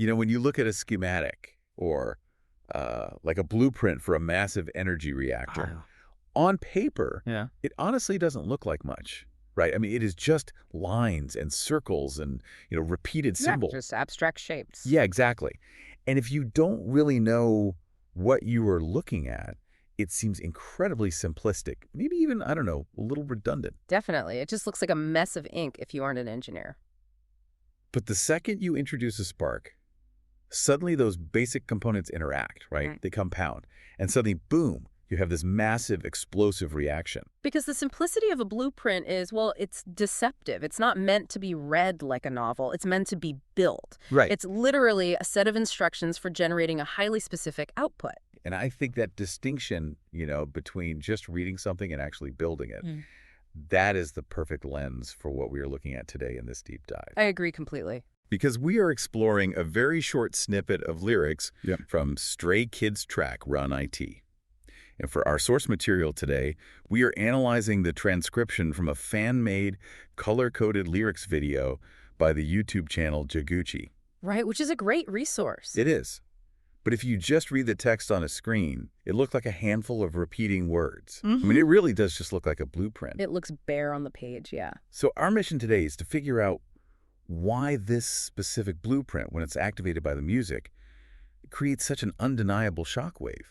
When you look at a schematic or like a blueprint for a massive energy reactor, Oh. on paper, Yeah. it honestly doesn't look like much, right? I mean, it is just lines and circles and, repeated Yeah, symbols. just abstract shapes. Yeah, exactly. And if you don't really know what you are looking at, it seems incredibly simplistic, maybe even, I don't know, a little redundant. Definitely. It just looks like a mess of ink if you aren't an engineer. But the second you introduce a spark, suddenly those basic components interact, right? Right. They compound. And suddenly, boom, you have this massive explosive reaction. Because the simplicity of a blueprint is, well, it's deceptive. It's not meant to be read like a novel. It's meant to be built. Right. It's literally a set of instructions for generating a highly specific output. And I think that distinction, between just reading something and actually building it, that is the perfect lens for what we are looking at today in this deep dive. I agree completely. Because we are exploring a very short snippet of lyrics Yep. from Stray Kids' track, Run IT. And for our source material today, we are analyzing the transcription from a fan-made, color-coded lyrics video by the YouTube channel Jaguchi. Right, which is a great resource. It is. But if you just read the text on a screen, it looked like a handful of repeating words. I mean, it really does just look like a blueprint. It looks bare on the page, yeah. So our mission today is to figure out why this specific blueprint, when it's activated by the music, creates such an undeniable shockwave.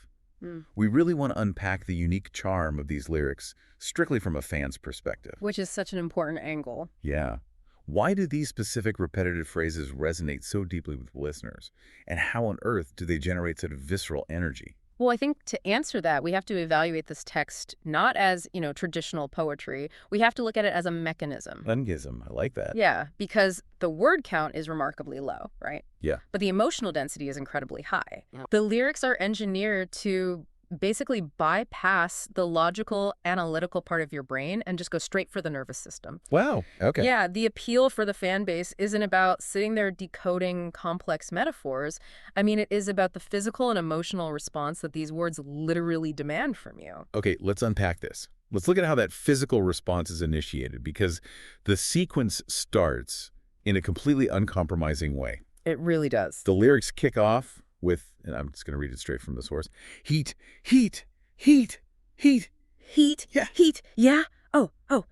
We really want to unpack the unique charm of these lyrics, strictly from a fan's perspective. Which is such an important angle. Yeah. Why do these specific repetitive phrases resonate so deeply with listeners? And how on earth do they generate such visceral energy? Well, I think to answer that, we have to evaluate this text not as, traditional poetry. We have to look at it as a mechanism. Lengism, I like that. Yeah, because the word count is remarkably low, right? Yeah. But the emotional density is incredibly high. Yeah. The lyrics are engineered to basically bypass the logical, analytical part of your brain and just go straight for the nervous system. Wow. Okay. Yeah, the appeal for the fan base isn't about sitting there decoding complex metaphors. I mean, it is about the physical and emotional response that these words literally demand from you. Okay, let's unpack this. Let's look at how that physical response is initiated, because the sequence starts in a completely uncompromising way. It really does. The lyrics kick off with, and I'm just going to read it straight from the source, heat, heat, heat, heat. Heat, Yeah. heat, yeah. Oh,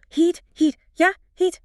heat, yeah, heat.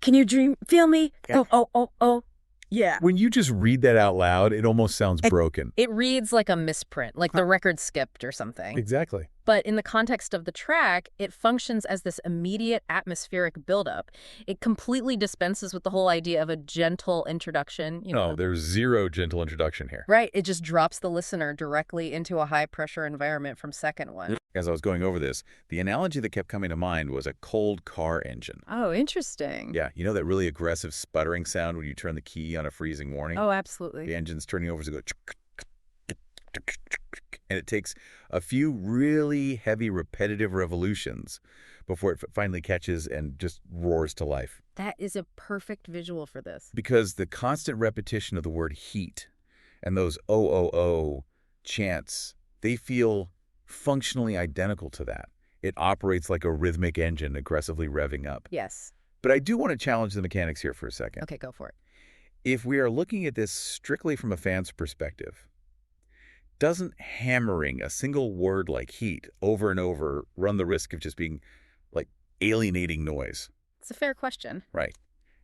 Can you feel me? Yeah. Oh. Yeah. When you just read that out loud, it almost sounds broken. It reads like a misprint, like the record skipped or something. Exactly. But in the context of the track, it functions as this immediate atmospheric buildup. It completely dispenses with the whole idea of a gentle introduction. No, there's zero gentle introduction here. Right. It just drops the listener directly into a high-pressure environment from second one. As I was going over this, the analogy that kept coming to mind was a cold car engine. Oh, interesting. Yeah, you know that really aggressive sputtering sound when you turn the key on a freezing warning? Oh, absolutely. The engine's turning over to go, and it takes a few really heavy repetitive revolutions before it finally catches and just roars to life. That is a perfect visual for this. Because the constant repetition of the word heat and those oh chants, they feel functionally identical to that. It operates like a rhythmic engine aggressively revving up. Yes. But I do want to challenge the mechanics here for a second. Okay, go for it. If we are looking at this strictly from a fan's perspective, doesn't hammering a single word like heat over and over run the risk of just being like alienating noise? It's a fair question. Right.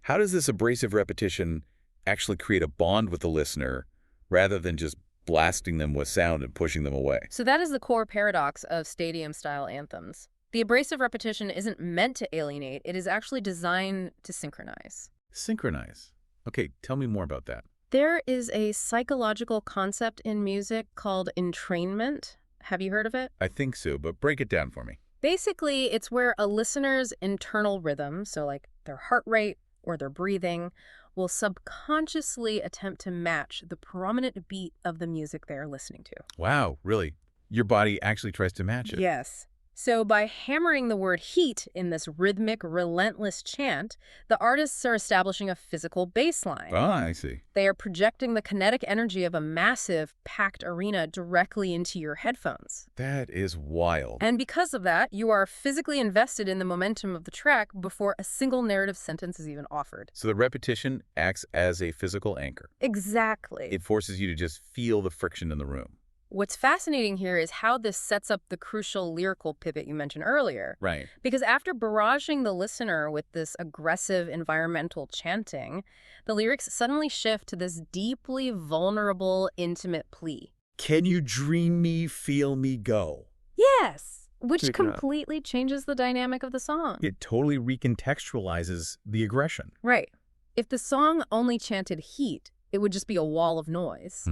How does this abrasive repetition actually create a bond with the listener rather than just blasting them with sound and pushing them away? So that is the core paradox of stadium-style anthems. The abrasive repetition isn't meant to alienate. It is actually designed to synchronize. Synchronize. Okay, tell me more about that. There is a psychological concept in music called entrainment. Have you heard of it? I think so, but break it down for me. Basically, it's where a listener's internal rhythm, so like their heart rate or their breathing, will subconsciously attempt to match the prominent beat of the music they are listening to. Wow, really? Your body actually tries to match it? Yes. So by hammering the word heat in this rhythmic, relentless chant, the artists are establishing a physical baseline. Ah, I see. They are projecting the kinetic energy of a massive, packed arena directly into your headphones. That is wild. And because of that, you are physically invested in the momentum of the track before a single narrative sentence is even offered. So the repetition acts as a physical anchor. Exactly. It forces you to just feel the friction in the room. What's fascinating here is how this sets up the crucial lyrical pivot you mentioned earlier. Right. Because after barraging the listener with this aggressive environmental chanting, the lyrics suddenly shift to this deeply vulnerable, intimate plea. Can you dream me, feel me, go? Yes! Which Good enough. completely changes the dynamic of the song. It totally recontextualizes the aggression. Right. If the song only chanted heat, it would just be a wall of noise.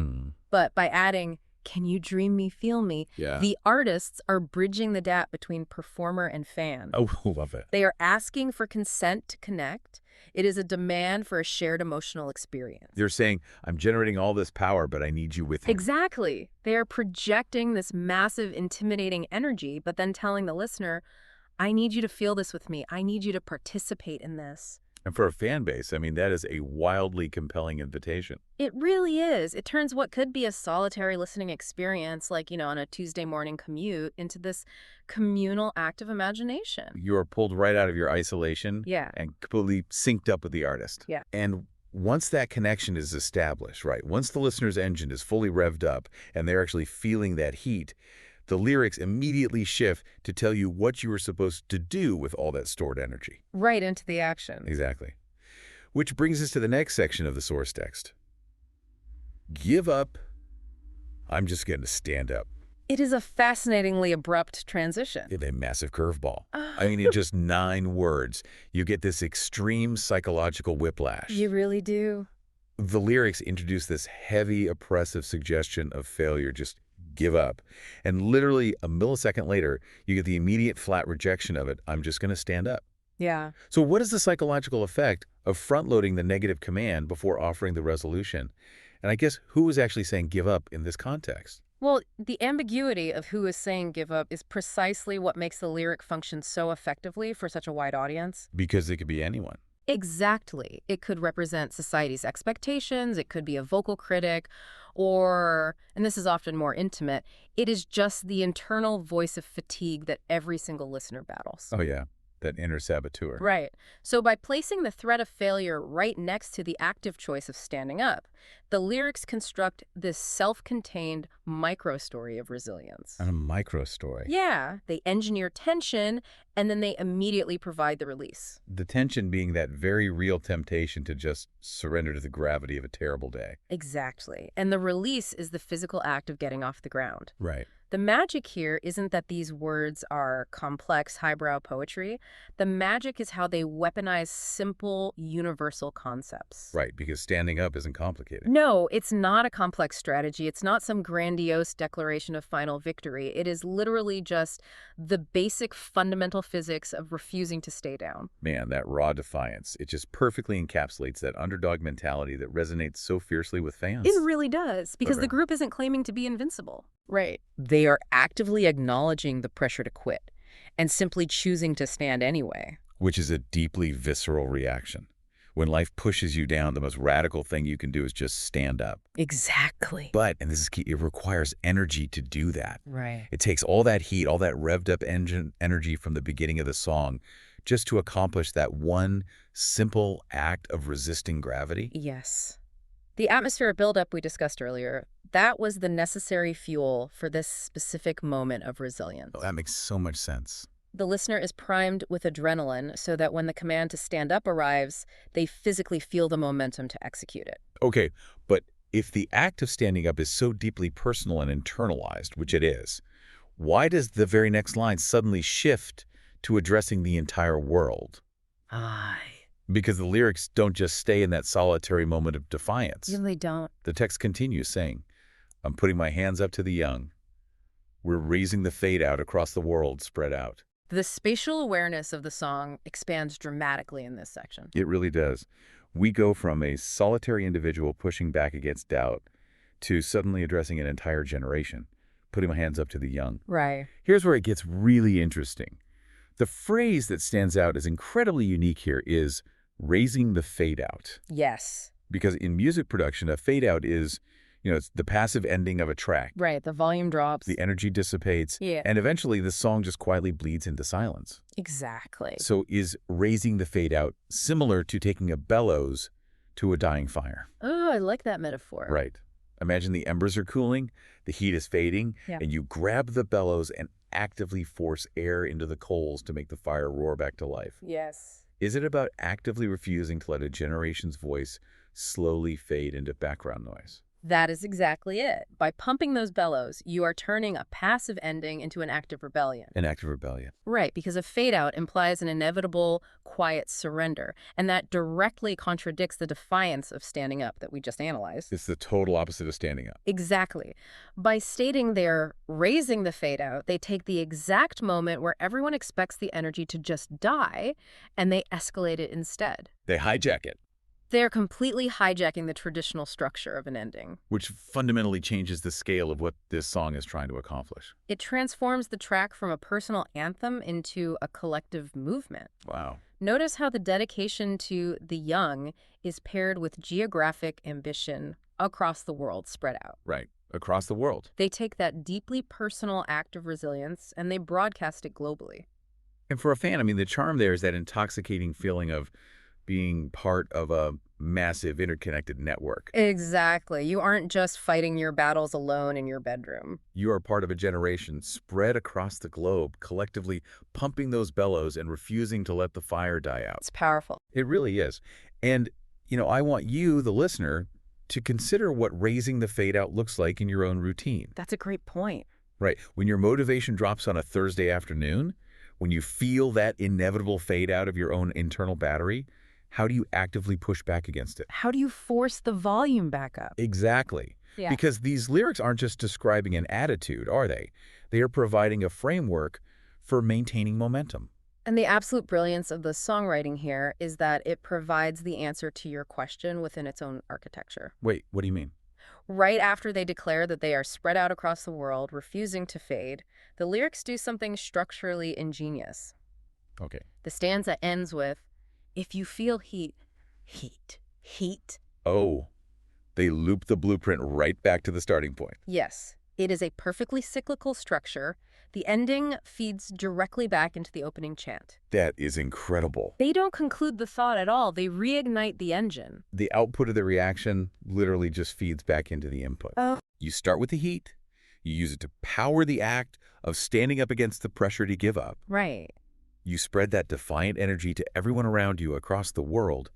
But by adding, can you dream me, feel me, Yeah. the artists are bridging the gap between performer and fan. Oh, love it. They are asking for consent to connect. It is a demand for a shared emotional experience. They're saying, I'm generating all this power, but I need you with me. Exactly. They are projecting this massive, intimidating energy, but then telling the listener, I need you to feel this with me. I need you to participate in this. And for a fan base, I mean, that is a wildly compelling invitation. It really is. It turns what could be a solitary listening experience, like, on a Tuesday morning commute, into this communal act of imagination. You are pulled right out of your isolation Yeah. and completely synced up with the artist. Yeah. And once that connection is established, right, once the listener's engine is fully revved up and they're actually feeling that heat, the lyrics immediately shift to tell you what you were supposed to do with all that stored energy. Right into the action. Exactly. Which brings us to the next section of the source text. Give up. I'm just going to stand up. It is a fascinatingly abrupt transition. It's a massive curveball. I mean, in just 9 words, you get this extreme psychological whiplash. You really do. The lyrics introduce this heavy, oppressive suggestion of failure. Just give up. And literally a millisecond later, you get the immediate flat rejection of it. I'm just going to stand up. Yeah. So what is the psychological effect of front-loading the negative command before offering the resolution? And I guess who is actually saying give up in this context? Well, the ambiguity of who is saying give up is precisely what makes the lyric function so effectively for such a wide audience. Because it could be anyone. Exactly. It could represent society's expectations, it could be a vocal critic, or, and this is often more intimate, it is just the internal voice of fatigue that every single listener battles. Oh, yeah. That inner saboteur. Right. So by placing the threat of failure right next to the active choice of standing up, the lyrics construct this self-contained micro-story of resilience. And a micro story. Yeah, they engineer tension, and then they immediately provide the release. The tension being that very real temptation to just surrender to the gravity of a terrible day. Exactly. And the release is the physical act of getting off the ground. Right. The magic here isn't that these words are complex, highbrow poetry. The magic is how they weaponize simple, universal concepts. Right, because standing up isn't complicated. No, it's not a complex strategy. It's not some grandiose declaration of final victory. It is literally just the basic fundamental physics of refusing to stay down. Man, that raw defiance, it just perfectly encapsulates that underdog mentality that resonates so fiercely with fans. It really does, because the Okay. group isn't claiming to be invincible. Right. They are actively acknowledging the pressure to quit and simply choosing to stand anyway. Which is a deeply visceral reaction. When life pushes you down, the most radical thing you can do is just stand up. Exactly. But, and this is key, it requires energy to do that. Right. It takes all that heat, all that revved up engine energy from the beginning of the song just to accomplish that one simple act of resisting gravity. Yes. The atmospheric buildup we discussed earlier, that was the necessary fuel for this specific moment of resilience. Oh, that makes so much sense. The listener is primed with adrenaline so that when the command to stand up arrives, they physically feel the momentum to execute it. Okay, but if the act of standing up is so deeply personal and internalized, which it is, why does the very next line suddenly shift to addressing the entire world? Aye. Because the lyrics don't just stay in that solitary moment of defiance. They don't. The text continues saying, I'm putting my hands up to the young. We're raising the fade out across the world spread out. The spatial awareness of the song expands dramatically in this section. It really does. We go from a solitary individual pushing back against doubt to suddenly addressing an entire generation, putting my hands up to the young. Right. Here's where it gets really interesting. The phrase that stands out as incredibly unique here is raising the fade out. Yes. Because in music production, a fade out is, it's the passive ending of a track. Right. The volume drops. The energy dissipates. Yeah. And eventually the song just quietly bleeds into silence. Exactly. So is raising the fade out similar to taking a bellows to a dying fire? Oh, I like that metaphor. Right. Imagine the embers are cooling, the heat is fading, Yeah. and you grab the bellows and actively force air into the coals to make the fire roar back to life. Yes. Is it about actively refusing to let a generation's voice slowly fade into background noise? That is exactly it. By pumping those bellows, you are turning a passive ending into an active rebellion. An act of rebellion. Right, because a fade-out implies an inevitable, quiet surrender, and that directly contradicts the defiance of standing up that we just analyzed. It's the total opposite of standing up. Exactly. By stating they're raising the fade-out, they take the exact moment where everyone expects the energy to just die, and they escalate it instead. They hijack it, They're completely hijacking the traditional structure of an ending. which fundamentally changes the scale of what this song is trying to accomplish. It transforms the track from a personal anthem into a collective movement. Wow. Notice how the dedication to the young is paired with geographic ambition across the world spread out. Right. Across the world. They take that deeply personal act of resilience and they broadcast it globally. And for a fan, the charm there is that intoxicating feeling of being part of a massive interconnected network. Exactly. You aren't just fighting your battles alone in your bedroom. You are part of a generation spread across the globe, collectively pumping those bellows and refusing to let the fire die out. It's powerful. It really is. And, I want you, the listener, to consider what raising the fade out looks like in your own routine. That's a great point. Right. When your motivation drops on a Thursday afternoon, when you feel that inevitable fade out of your own internal battery, how do you actively push back against it? How do you force the volume back up? Exactly. Yeah. Because these lyrics aren't just describing an attitude, are they? They are providing a framework for maintaining momentum. And the absolute brilliance of the songwriting here is that it provides the answer to your question within its own architecture. Wait, what do you mean? Right after they declare that they are spread out across the world, refusing to fade, the lyrics do something structurally ingenious. Okay. The stanza ends with, "If you feel heat, heat, heat." Oh, they loop the blueprint right back to the starting point. Yes, it is a perfectly cyclical structure. The ending feeds directly back into the opening chant. That is incredible. They don't conclude the thought at all. They reignite the engine. The output of the reaction literally just feeds back into the input. Oh. You start with the heat. You use it to power the act of standing up against the pressure to give up. Right. You spread that defiant energy to everyone around you across the world.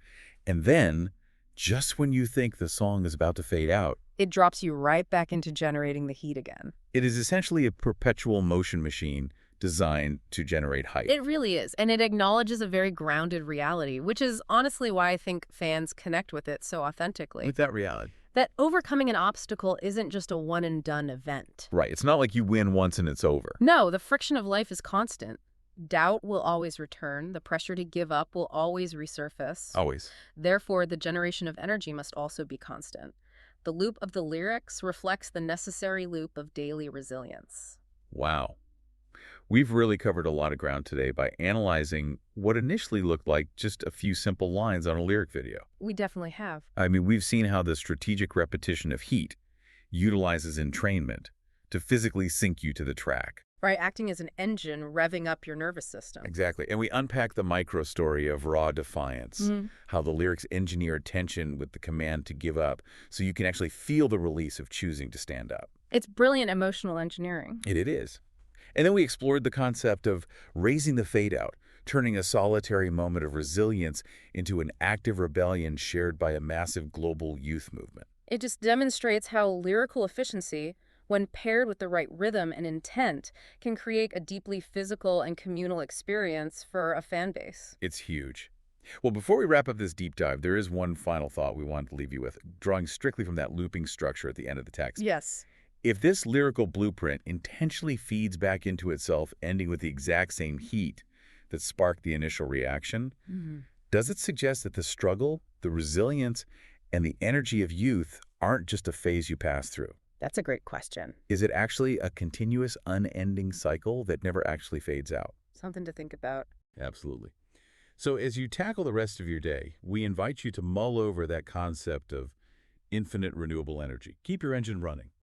And then, just when you think the song is about to fade out, It drops you right back into generating the heat again. it is essentially a perpetual motion machine designed to generate hype. It really is. And it acknowledges a very grounded reality, which is honestly why I think fans connect with it so authentically. With that reality. That overcoming an obstacle isn't just a one-and-done event. Right. It's not like you win once and it's over. No, the friction of life is constant. Doubt will always return. The pressure to give up will always resurface. Always. Therefore, the generation of energy must also be constant. The loop of the lyrics reflects the necessary loop of daily resilience. Wow. We've really covered a lot of ground today by analyzing what initially looked like just a few simple lines on a lyric video. We definitely have. We've seen how the strategic repetition of heat utilizes entrainment to physically sync you to the track. Right, acting as an engine revving up your nervous system. Exactly. And we unpack the micro story of raw defiance, how the lyrics engineer tension with the command to give up so you can actually feel the release of choosing to stand up. It's brilliant emotional engineering. It is. And then we explored the concept of raising the fade out, turning a solitary moment of resilience into an active rebellion shared by a massive global youth movement. It just demonstrates how lyrical efficiency, when paired with the right rhythm and intent, can create a deeply physical and communal experience for a fan base. It's huge. Well, before we wrap up this deep dive, there is one final thought we want to leave you with, drawing strictly from that looping structure at the end of the text. Yes. If this lyrical blueprint intentionally feeds back into itself, ending with the exact same heat that sparked the initial reaction, does it suggest that the struggle, the resilience, and the energy of youth aren't just a phase you pass through? That's a great question. Is it actually a continuous, unending cycle that never actually fades out? Something to think about. Absolutely. So as you tackle the rest of your day, we invite you to mull over that concept of infinite renewable energy. Keep your engine running.